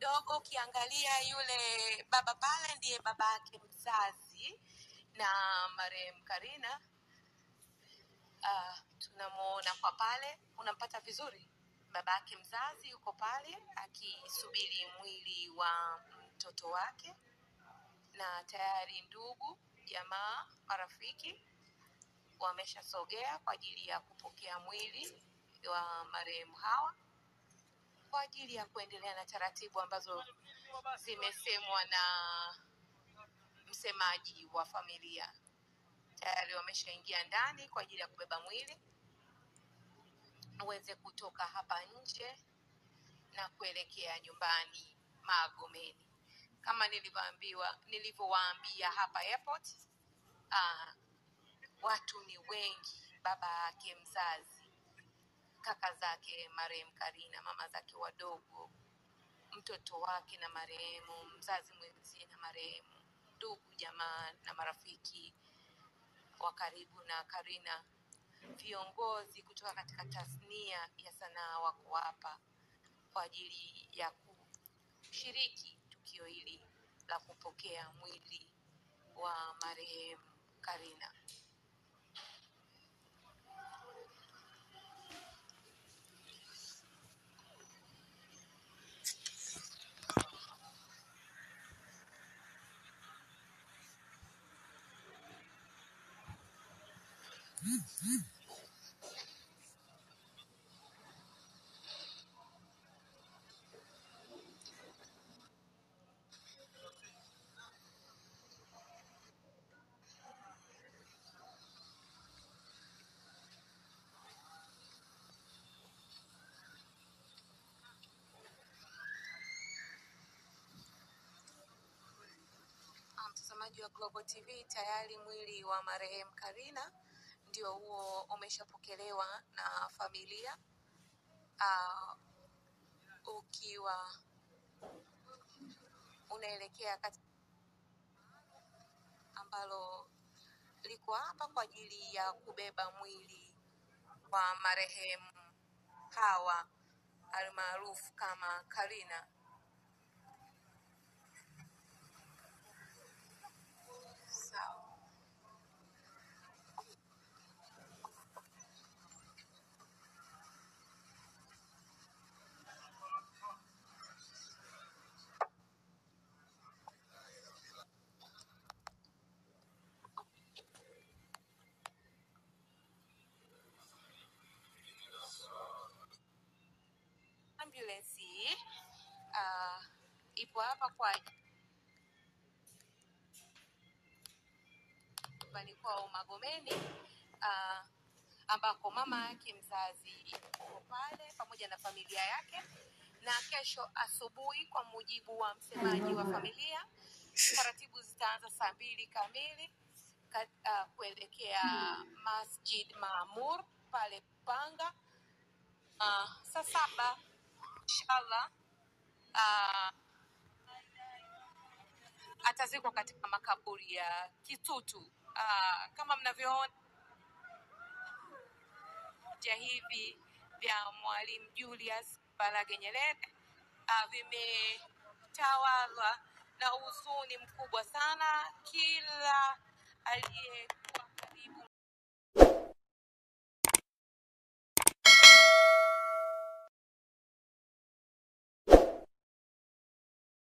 kidogo. Ukiangalia yule baba pale ndiye baba yake mzazi na marehemu Karina. Tunamuona kwa pale, unampata vizuri. Baba yake mzazi yuko pale akisubiri mwili wa mtoto wake, na tayari ndugu, jamaa, marafiki wameshasogea kwa ajili ya kupokea mwili wa marehemu Hawa, kwa ajili ya kuendelea na taratibu ambazo zimesemwa na msemaji wa familia. Tayari wameshaingia ndani kwa ajili ya kubeba mwili uweze kutoka hapa nje na kuelekea nyumbani Magomeni. Kama nilivyowaambia hapa airport, watu ni wengi. Baba yake mzazi, kaka zake marehemu Karina, mama zake wadogo, mtoto wake na marehemu, mzazi mwenzie na marehemu, ndugu, jamaa na marafiki wa karibu na Karina, viongozi kutoka katika tasnia ya sanaa wako hapa kwa ajili ya kushiriki tukio hili la kupokea mwili wa marehemu Karina. Mtazamaji wa Global TV, tayari mwili wa marehemu Karina ndio huo umeshapokelewa na familia, ukiwa unaelekea katika ambalo liko hapa kwa ajili ya kubeba mwili wa marehemu Hawa almaarufu kama Karina. Sawa. Ambulance ipo hapa kwa nyumbani kwao Magomeni, ambako mama yake mzazi yuko pale pamoja na familia yake, na kesho asubuhi kwa mujibu wa msemaji wa familia, taratibu zitaanza saa 2 kamili kuelekea Masjid Maamur pale Panga. Saa 7 inshallah atazikwa katika makaburi ya Kitutu. Kama mnavyoona hivi vya Mwalimu Julius Kambarage Nyerere vimetawala na huzuni mkubwa sana. Kila aliyekuwa